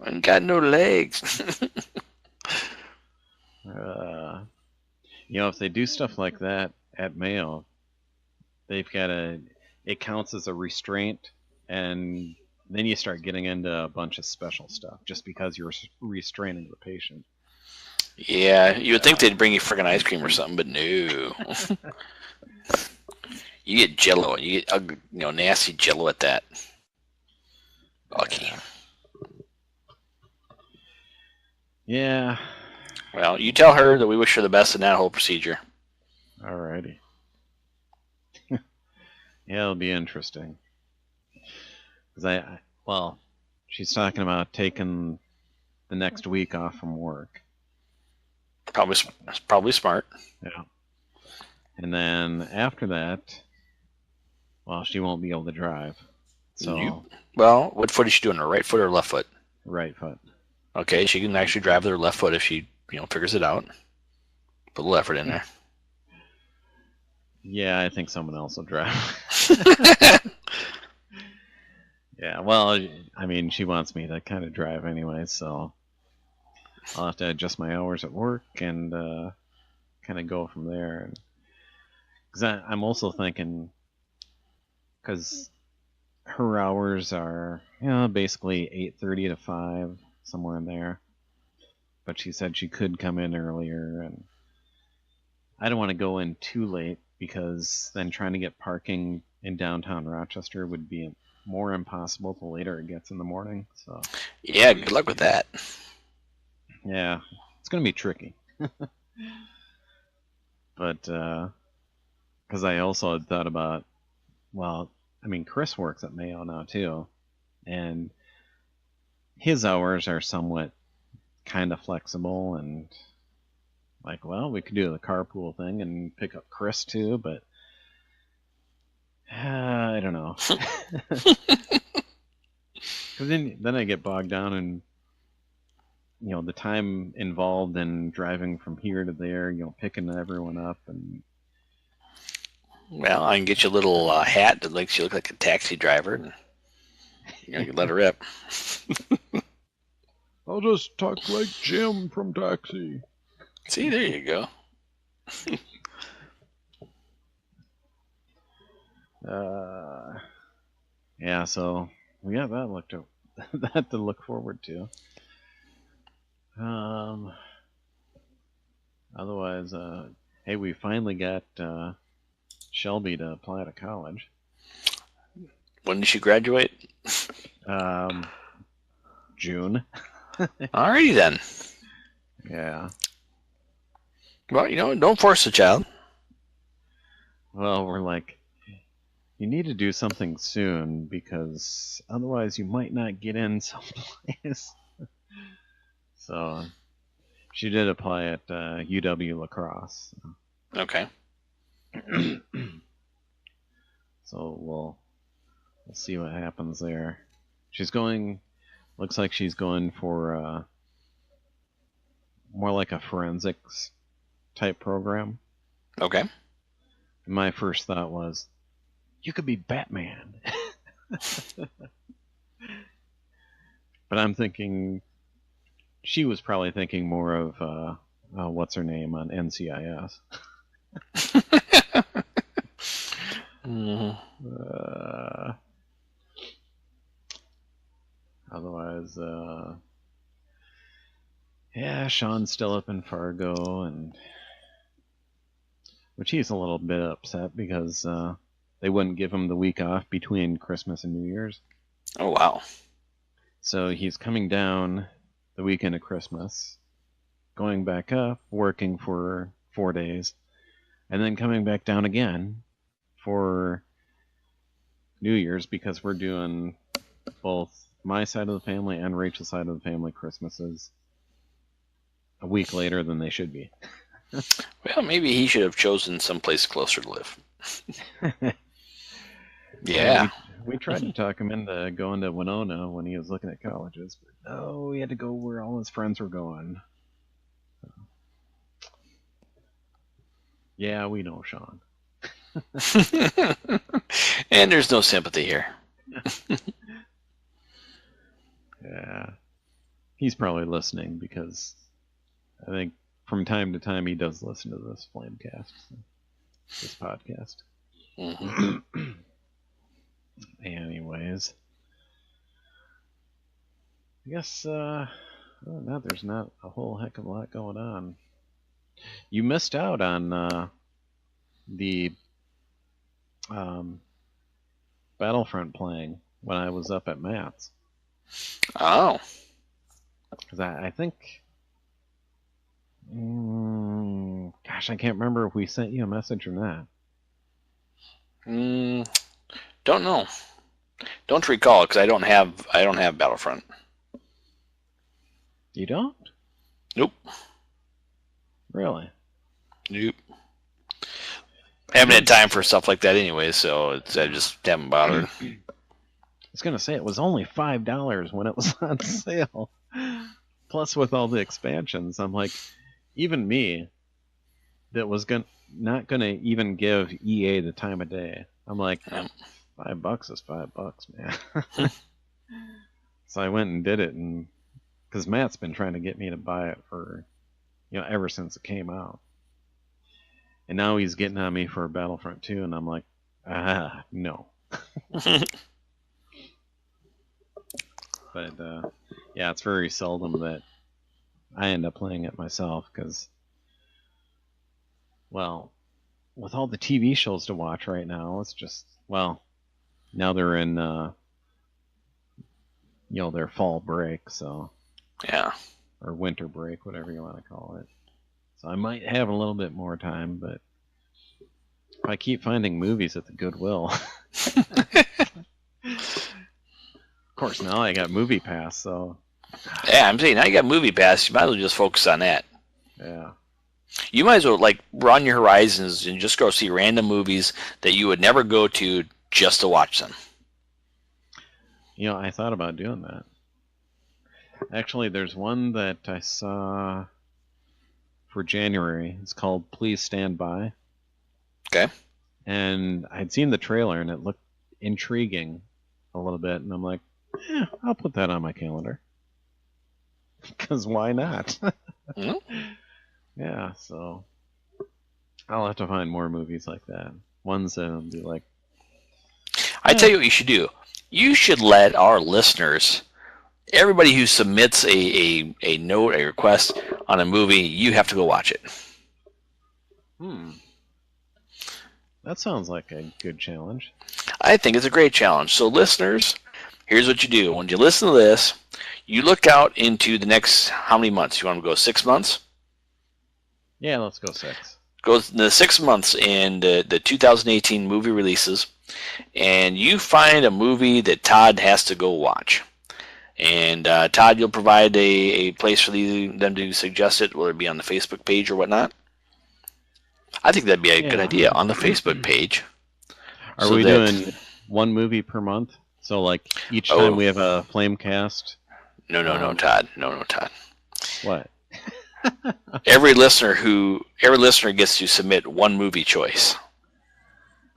ain't got no legs. If they do stuff like that at Mayo, they've got it counts as a restraint, and then you start getting into a bunch of special stuff just because you're restraining the patient. Yeah, you would think they'd bring you friggin' ice cream or something, but no. You get Jello. You get nasty Jello at that. Lucky. Yeah. Well, you tell her that we wish her the best in that whole procedure. Alrighty. Yeah, it'll be interesting. Because she's talking about taking the next week off from work. Probably smart. Yeah. And then after that, she won't be able to drive. So. What foot is she doing? Her right foot or left foot? Right foot. Okay, she can actually drive with her left foot if she, figures it out. Put a little effort in there. Yeah, I think someone else will drive. Yeah, well, I mean, she wants me to kind of drive anyway, so I'll have to adjust my hours at work and kind of go from there. Because I'm also thinking, because her hours are, basically 8:30 to 5, somewhere in there. But she said she could come in earlier, and I don't want to go in too late because then trying to get parking in downtown Rochester would be more impossible the later it gets in the morning. So yeah, good luck with that. Yeah, it's gonna be tricky. But because I also had thought about, Chris works at Mayo now too, and his hours are somewhat kind of flexible, and we could do the carpool thing and pick up Chris too, but I don't know. Because then I get bogged down in the time involved in driving from here to there, picking everyone up. And well, I can get you a little hat that makes you look like a taxi driver, and you can let her rip. I'll just talk like Jim from Taxi. See, there you go. Yeah, so we got that to look forward to. Otherwise, hey, we finally got Shelby to apply to college. When did she graduate? June. Alrighty then. Yeah. Well, don't force the child. Well, we're like, you need to do something soon because otherwise you might not get in someplace. So she did apply at UW La Crosse. Okay. So we'll see what happens there. Looks like she's going for more like a forensics type program. Okay. My first thought was, you could be Batman. But I'm thinking, she was probably thinking more of, what's her name on NCIS? Otherwise, yeah, Sean's still up in Fargo, which he's a little bit upset because they wouldn't give him the week off between Christmas and New Year's. Oh, wow. So he's coming down the weekend of Christmas, going back up, working for 4 days, and then coming back down again for New Year's because we're doing both my side of the family and Rachel's side of the family Christmases a week later than they should be. Well, maybe he should have chosen someplace closer to live. Yeah. We tried to talk him into going to Winona when he was looking at colleges, but no, he had to go where all his friends were going. So. Yeah, we know Sean. And there's no sympathy here. Yeah. He's probably listening because I think from time to time he does listen to this Flamecast, this podcast. Mm-hmm. Anyways. I guess other than that, there's not a whole heck of a lot going on. You missed out on the Battlefront playing when I was up at Matt's. Oh. Because I think... gosh, I can't remember if we sent you a message or not. Don't know. Don't recall, because I don't have Battlefront. You don't? Nope. Really? Nope. I haven't had time for stuff like that anyway, so I just haven't bothered. I was going to say, it was only $5 when it was on sale. Plus, with all the expansions, I'm like, even me, that was not going to even give EA the time of day. I'm like, $5 is $5, man. So I went and did it, and because Matt's been trying to get me to buy it for, ever since it came out. And now he's getting on me for Battlefront 2, and I'm like, no. But, yeah, it's very seldom that I end up playing it myself, because, well, with all the TV shows to watch right now, it's just, well, now they're in, their fall break, so. Yeah. Or winter break, whatever you want to call it. So I might have a little bit more time, but if I keep finding movies at the Goodwill. Of course, now I got Movie Pass, so. Yeah, I'm saying, now you got Movie Pass, you might as well just focus on that. Yeah. You might as well, broaden your horizons and just go see random movies that you would never go to just to watch them. I thought about doing that. Actually, there's one that I saw for January. It's called Please Stand By. Okay. And I'd seen the trailer, and it looked intriguing a little bit, and I'm like, I'll put that on my calendar. Because why not? Yeah, so I'll have to find more movies like that. Ones that'll be like... I tell you what you should do. You should let our listeners... Everybody who submits a note, a request on a movie, you have to go watch it. That sounds like a good challenge. I think it's a great challenge. So listeners, here's what you do. When you listen to this, you look out into the next, how many months? You want to go 6 months? Yeah, let's go 6. Go the 6 months in the 2018 movie releases, and you find a movie that Todd has to go watch. And Todd, you'll provide a place for them to suggest it, whether it be on the Facebook page or whatnot. I think that'd be a good idea on the Facebook page. Are we doing one movie per month? So, each time we have a Flamecast? No, Todd. No, Todd. What? Every listener gets to submit one movie choice,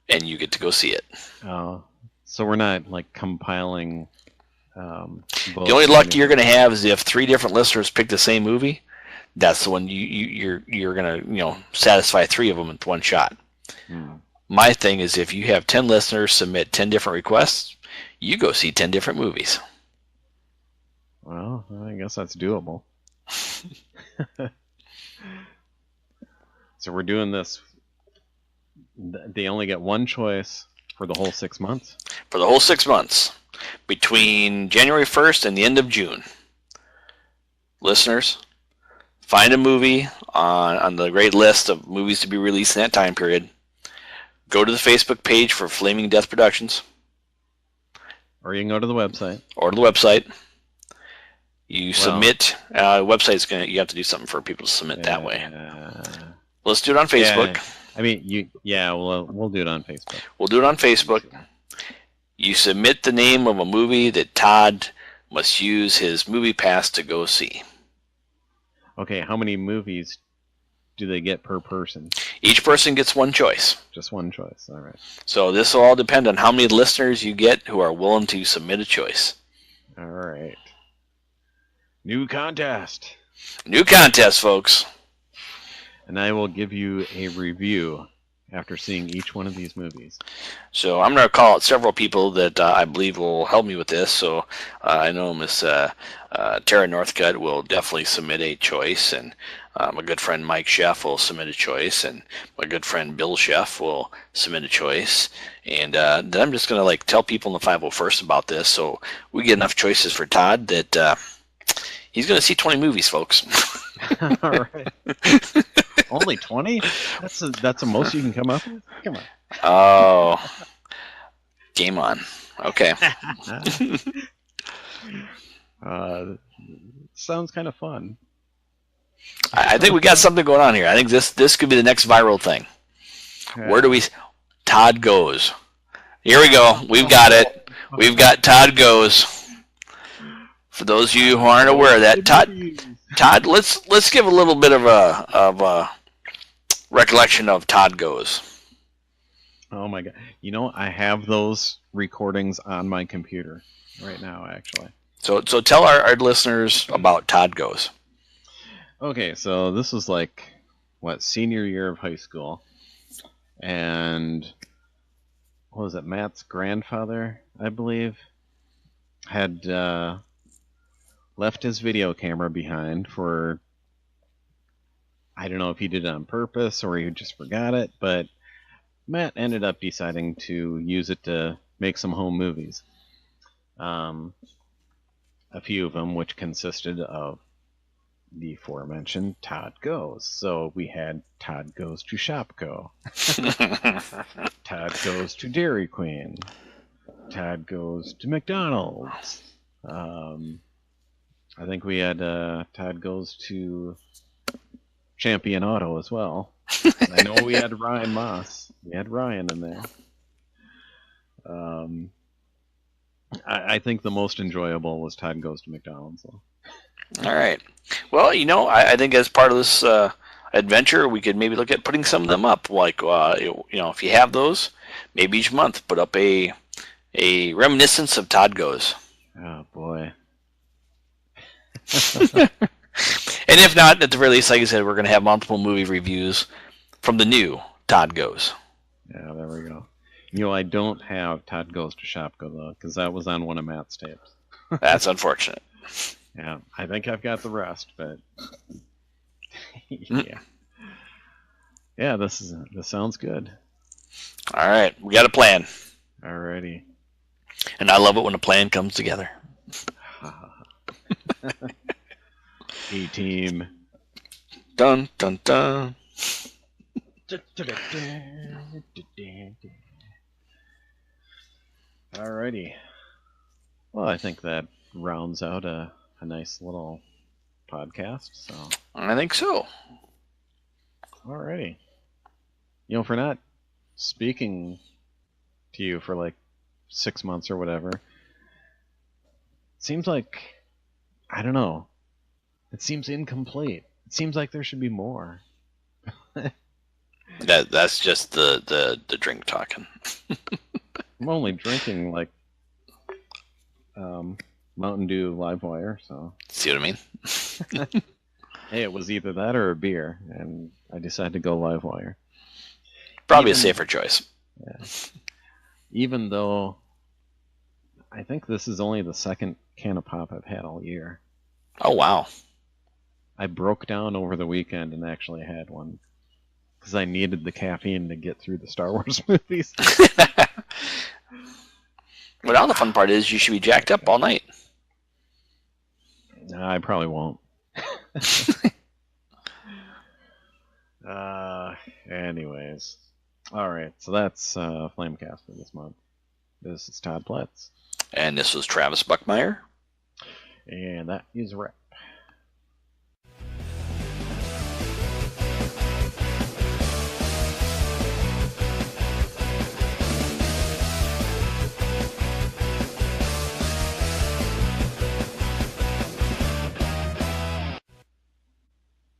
and you get to go see it. Oh, so we're not compiling. The only luck you're going to have is if 3 different listeners pick the same movie. That's the one you're going to satisfy 3 of them in one shot. My thing is, if you have 10 listeners submit 10 different requests, you go see 10 different movies. Well, I guess that's doable. So we're doing this. They only get one choice for the whole 6 months? For the whole 6 months. Between January 1st and the end of June. Listeners, find a movie on the great list of movies to be released in that time period. Go to the Facebook page for Flaming Death Productions. Or you can go to the website. You submit. Website's you have to do something for people to submit that way. Let's do it on Facebook. Yeah, we'll do it on Facebook. We'll do it on Facebook. You submit the name of a movie that Todd must use his Movie Pass to go see. Okay, how many movies do they get per person? Each person gets one choice. Just one choice, all right. So this will all depend on how many listeners you get who are willing to submit a choice. All right. New contest. New contest, folks. And I will give you a review after seeing each one of these movies. So I'm going to call out several people that I believe will help me with this. So I know Miss Tara Northcutt will definitely submit a choice, and my good friend Mike Sheff will submit a choice, and my good friend Bill Sheff will submit a choice. And then I'm just going to tell people in the 501st about this, so we get enough choices for Todd that he's going to see 20 movies, folks. All right. Only 20? That's the most you can come up with? Come on. Oh. Game on. Okay. Sounds kind of fun. I think we got something going on here. I think this could be the next viral thing. Okay. Where do we... Todd Goes. Here we go. We've got it. We've got Todd Goes. For those of you who aren't aware of that, Todd, let's give a little bit of a recollection of Todd Goes. Oh my god! I have those recordings on my computer right now, actually. So tell our listeners about Todd Goes. Okay, so this was senior year of high school, and what was it? Matt's grandfather, I believe, had left his video camera behind for, I don't know if he did it on purpose or he just forgot it, but Matt ended up deciding to use it to make some home movies. A few of them, which consisted of the aforementioned Todd Goes. So we had Todd Goes to Shopko, Todd Goes to Dairy Queen, Todd Goes to McDonald's. I think we had Todd Goes to Champion Auto as well. I know we had Ryan Moss. We had Ryan in there. I think the most enjoyable was Todd Goes to McDonald's. So. All right. Well, I think as part of this adventure, we could maybe look at putting some of them up. If you have those, maybe each month put up a reminiscence of Todd Goes. Oh boy. And if not, at the very least, like I said, we're going to have multiple movie reviews from the new Todd Goes. Yeah, there we go. I don't have Todd Goes to Shopko, though, because that was on one of Matt's tapes. That's unfortunate. Yeah, I think I've got the rest, but... yeah. Yeah, this sounds good. All right, we got a plan. Alrighty. And I love it when a plan comes together. A-Team. Dun, dun, dun. Alrighty. Well, I think that rounds out a nice little podcast. So I think so. Alrighty. For not speaking to you for 6 months or whatever, it seems like, I don't know, it seems incomplete. It seems like there should be more. That's just the drink talking. I'm only drinking Mountain Dew Livewire, so. See what I mean? Hey, it was either that or a beer, and I decided to go Livewire. Probably a safer choice. Yeah. Even though I think this is only the second can of pop I've had all year. Oh, wow. I broke down over the weekend and actually had one because I needed the caffeine to get through the Star Wars movies. Well, now the fun part is you should be jacked up all night. No, I probably won't. Anyways. Alright, so that's Flamecast for this month. This is Todd Pletz. And this was Travis Buckmeyer. And that is a wrap.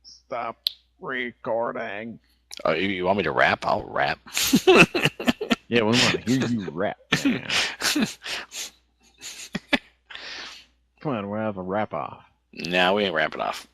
Stop recording. Oh, you want me to rap? I'll rap. Yeah, we want to hear you rap, man. Come on, we'll have a rap off. No, we ain't rapping off.